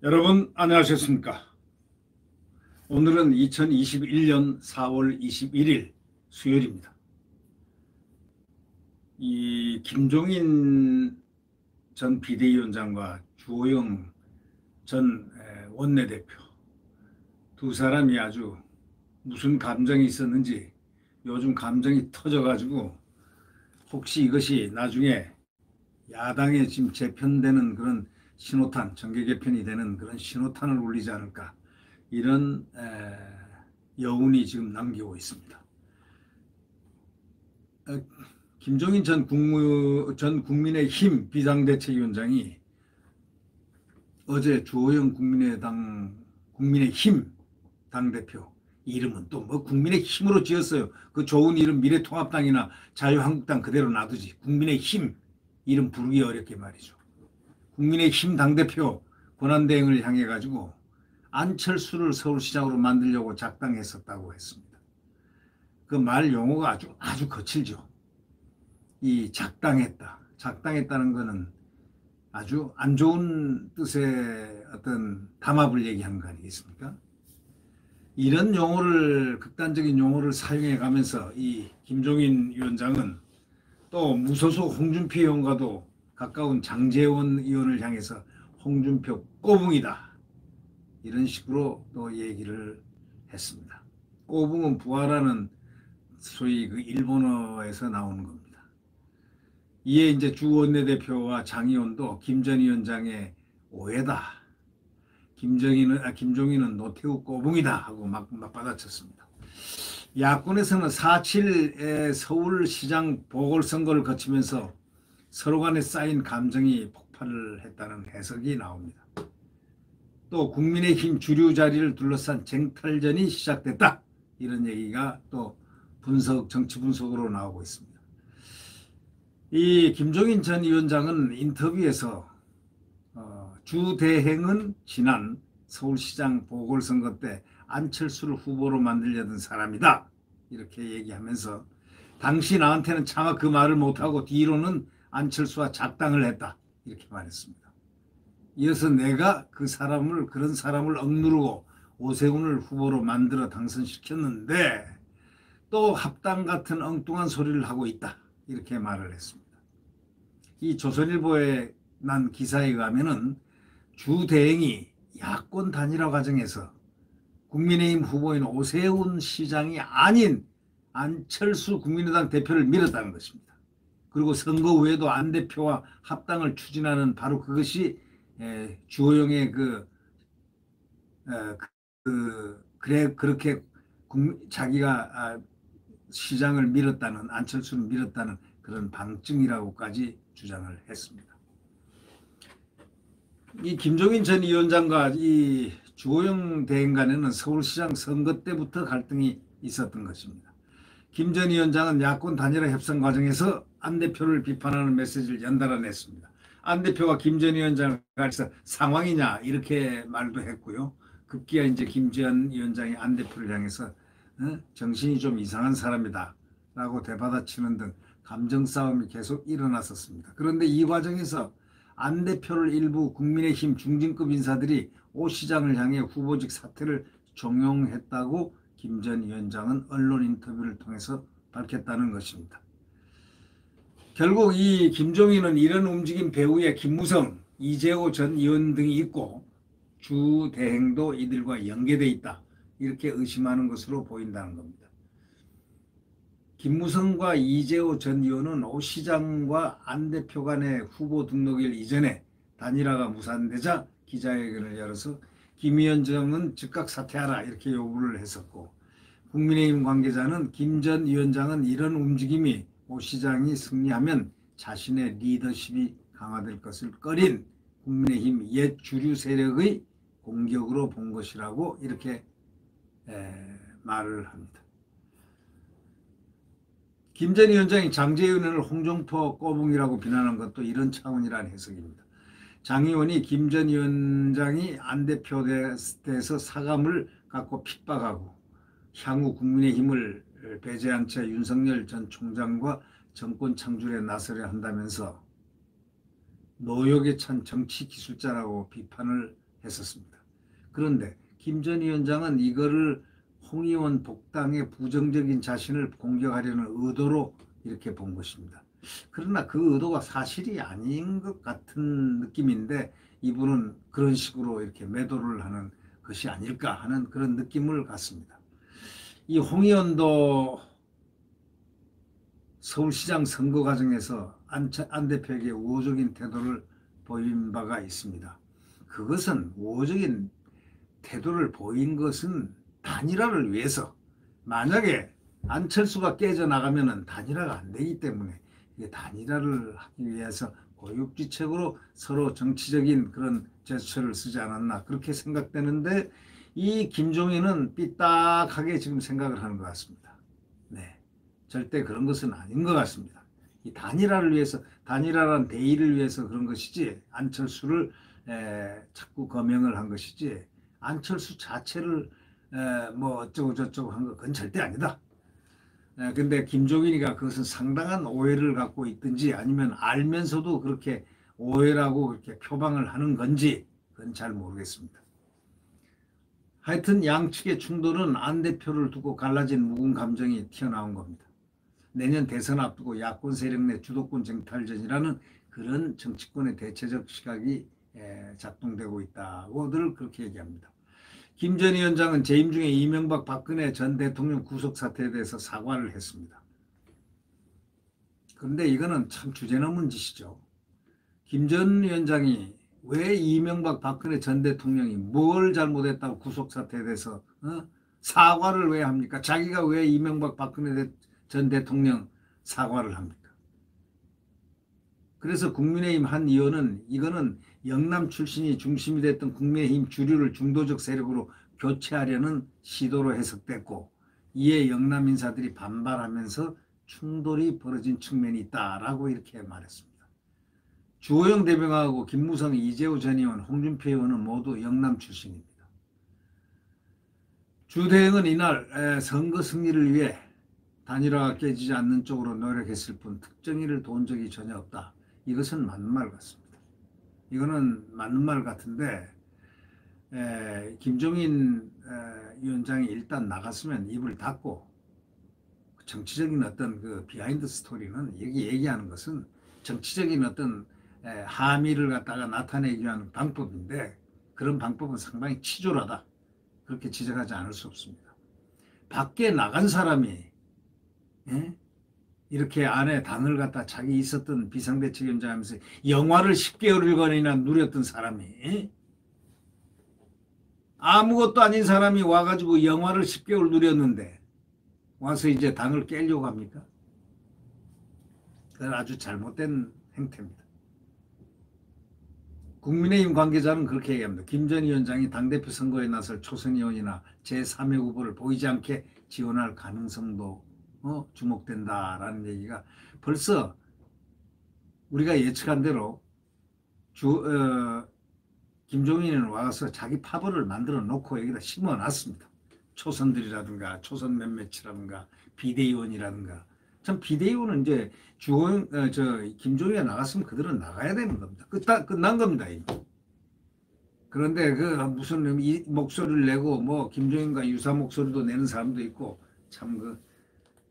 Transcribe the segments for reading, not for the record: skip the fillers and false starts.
여러분 안녕하셨습니까? 오늘은 2021년 4월 21일 수요일입니다. 이 김종인 전 비대위원장과 주호영 전 원내대표 두 사람이 아주 무슨 감정이 있었는지 요즘 감정이 터져가지고 혹시 이것이 나중에 야당에 지금 재편되는 그런 신호탄, 정계 개편이 되는 그런 신호탄을 울리지 않을까, 이런 여운이 지금 남기고 있습니다. 김종인 전 국민의힘 비상대책위원장이 어제 주호영 국민의힘 당대표, 이름은 또 뭐 국민의힘으로 지었어요. 그 좋은 이름 미래통합당이나 자유한국당 그대로 놔두지, 국민의힘 이름 부르기 어렵게 말이죠. 국민의힘 당대표 권한대행을 향해 가지고 안철수를 서울시장으로 만들려고 작당했었다고 했습니다. 그 말 용어가 아주 거칠죠. 이 작당했다는 것은 아주 안 좋은 뜻의 어떤 담합을 얘기한 거 아니겠습니까? 이런 용어를, 극단적인 용어를 사용해 가면서 이 김종인 위원장은 또 무소속 홍준표 의원과도 가까운 장제원 의원을 향해서 홍준표 꼬붕이다, 이런 식으로 또 얘기를 했습니다. 꼬붕은 부하라는 소위 그 일본어에서 나오는 겁니다. 이에 이제 주 원내대표와 장 의원도 김 전 위원장의 오해다, 김종인은 노태우 꼬붕이다 하고 막 받아쳤습니다. 야권에서는 4.7 서울시장 보궐선거를 거치면서 서로 간에 쌓인 감정이 폭발을 했다는 해석이 나옵니다. 또 국민의힘 주류 자리를 둘러싼 쟁탈전이 시작됐다, 이런 얘기가 또 정치 분석으로 나오고 있습니다. 이 김종인 전 위원장은 인터뷰에서 주대행은 지난 서울시장 보궐선거 때 안철수를 후보로 만들려던 사람이다, 이렇게 얘기하면서 당시 나한테는 차마 그 말을 못하고 뒤로는 안철수와 작당을 했다, 이렇게 말했습니다. 이어서 내가 그런 사람을 억누르고 오세훈을 후보로 만들어 당선시켰는데 또 합당 같은 엉뚱한 소리를 하고 있다, 이렇게 말을 했습니다. 이 조선일보에 난 기사에 의하면은 주대행이 야권 단일화 과정에서 국민의힘 후보인 오세훈 시장이 아닌 안철수 국민의당 대표를 밀었다는 것입니다. 그리고 선거 후에도 안 대표와 합당을 추진하는 바로 그것이 주호영의 그렇게 자기가 시장을 밀었다는, 안철수를 밀었다는 그런 방증이라고까지 주장을 했습니다. 이 김종인 전 위원장과 이 주호영 대행 간에는 서울시장 선거 때부터 갈등이 있었던 것입니다. 김 전 위원장은 야권 단일화 협상 과정에서 안 대표를 비판하는 메시지를 연달아 냈습니다. 안 대표가 김 전 위원장을 가서 상황이냐, 이렇게 말도 했고요. 급기야 이제 김 전 위원장이 안 대표를 향해서 정신이 좀 이상한 사람이다 라고 대받아치는 등 감정 싸움이 계속 일어났었습니다. 그런데 이 과정에서 안 대표를 일부 국민의힘 중진급 인사들이 오 시장을 향해 후보직 사퇴를 종용했다고 김 전 위원장은 언론 인터뷰를 통해서 밝혔다는 것입니다. 결국 이 김종인은 이런 움직임 배후에 김무성, 이재호 전 의원 등이 있고 주 대행도 이들과 연계되어 있다, 이렇게 의심하는 것으로 보인다는 겁니다. 김무성과 이재호 전 의원은 오 시장과 안 대표 간의 후보 등록일 이전에 단일화가 무산되자 기자회견을 열어서 김 위원장은 즉각 사퇴하라, 이렇게 요구를 했었고, 국민의힘 관계자는 김 전 위원장은 이런 움직임이 오 시장이 승리하면 자신의 리더십이 강화될 것을 꺼린 국민의힘 옛 주류 세력의 공격으로 본 것이라고 이렇게 말을 합니다. 김 전 위원장이 장제원을 홍종포 꼬붕이라고 비난한 것도 이런 차원이라는 해석입니다. 장 의원이 김 전 위원장이 안 대표에 대해서 사감을 갖고 핍박하고 향후 국민의힘을 배제한 채 윤석열 전 총장과 정권 창출에 나서려 한다면서 노역에 찬 정치 기술자라고 비판을 했었습니다. 그런데 김 전 위원장은 이거를 홍 의원 복당의 부정적인 자신을 공격하려는 의도로 이렇게 본 것입니다. 그러나 그 의도가 사실이 아닌 것 같은 느낌인데 이분은 그런 식으로 이렇게 매도를 하는 것이 아닐까 하는 그런 느낌을 갖습니다. 이 홍 의원도 서울시장 선거 과정에서 안 대표에게 우호적인 태도를 보인 바가 있습니다. 그것은 우호적인 태도를 보인 것은 단일화를 위해서, 만약에 안철수가 깨져나가면 단일화가 안 되기 때문에 이게 단일화를 하기 위해서 고육지책으로 서로 정치적인 그런 제스처를 쓰지 않았나 그렇게 생각되는데, 이 김종인은 삐딱하게 지금 생각을 하는 것 같습니다. 네, 절대 그런 것은 아닌 것 같습니다. 이 단일화를 위해서, 단일화란 대의를 위해서 그런 것이지 안철수를 자꾸 거명을 한 것이지 안철수 자체를 뭐 어쩌고 저쩌고 한 건 절대 아니다. 근데 김종인이가 그것은 상당한 오해를 갖고 있든지 아니면 알면서도 그렇게 오해라고 그렇게 표방을 하는 건지 그건 잘 모르겠습니다. 하여튼 양측의 충돌은 안 대표를 두고 갈라진 묵은 감정이 튀어나온 겁니다. 내년 대선 앞두고 야권 세력 내 주도권 쟁탈전이라는 그런 정치권의 대체적 시각이 작동되고 있다고들 그렇게 얘기합니다. 김 전 위원장은 재임 중에 이명박 박근혜 전 대통령 구속 사태에 대해서 사과를 했습니다. 그런데 이거는 참 주제넘은 짓이죠. 김 전 위원장이 왜 이명박 박근혜 전 대통령이 뭘 잘못했다고 구속 사태에 대해서 사과를 왜 합니까? 자기가 왜 이명박 박근혜 전 대통령 사과를 합니까? 그래서 국민의힘 한 의원은 이거는 영남 출신이 중심이 됐던 국민의힘 주류를 중도적 세력으로 교체하려는 시도로 해석됐고, 이에 영남 인사들이 반발하면서 충돌이 벌어진 측면이 있다라고 이렇게 말했습니다. 주호영 대변하고 김무성, 이재호 전 의원, 홍준표 의원은 모두 영남 출신입니다. 주 대행은 이날 선거 승리를 위해 단일화가 깨지지 않는 쪽으로 노력했을 뿐 특정인을 도운 적이 전혀 없다. 이것은 맞는 말 같습니다. 이거는 맞는 말 같은데 김종인 위원장이 일단 나갔으면 입을 닫고 정치적인 어떤 그 비하인드 스토리는 여기 얘기하는 것은 정치적인 어떤 함의를 갖다가 나타내기 위한 방법인데 그런 방법은 상당히 치졸하다. 그렇게 지적하지 않을 수 없습니다. 밖에 나간 사람이 이렇게 안에 당을 갖다 자기 있었던 비상대책위원장 하면서 영화를 10개월간이나 누렸던 사람이 아무것도 아닌 사람이 와가지고 영화를 10개월 누렸는데 와서 이제 당을 깨려고 합니까? 그건 아주 잘못된 행태입니다. 국민의힘 관계자는 그렇게 얘기합니다. 김 전 위원장이 당대표 선거에 나설 초선 의원이나 제3의 후보를 보이지 않게 지원할 가능성도 주목된다라는 얘기가 벌써 우리가 예측한 대로 김종인은 와서 자기 파벌을 만들어 놓고 여기다 심어놨습니다. 초선들이라든가 초선 몇몇이라든가 비대위원이라든가. 참 비대위원은 이제 김종인이 나갔으면 그들은 나가야 되는 겁니다. 끝난 겁니다. 이미. 그런데 그 무슨 목소리를 내고 뭐 김종인과 유사 목소리도 내는 사람도 있고 참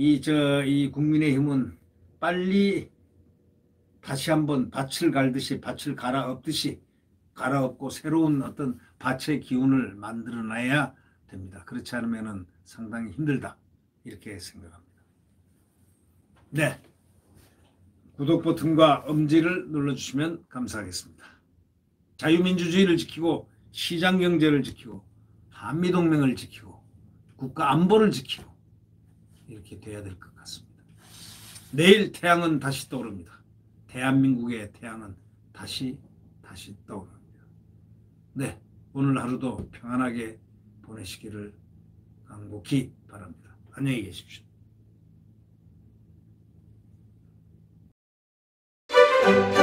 이 국민의힘은 빨리 다시 한번 밭을 갈듯이 밭을 갈아엎듯이 갈아엎고 새로운 어떤 밭의 기운을 만들어놔야 됩니다. 그렇지 않으면 상당히 힘들다 이렇게 생각합니다. 네, 구독 버튼과 엄지를 눌러주시면 감사하겠습니다. 자유민주주의를 지키고 시장경제를 지키고 한미동맹을 지키고 국가 안보를 지키고 이렇게 돼야 될 것 같습니다. 내일 태양은 다시 떠오릅니다. 대한민국의 태양은 다시 떠오릅니다. 네, 오늘 하루도 평안하게 보내시기를 간곡히 바랍니다. 안녕히 계십시오. 네.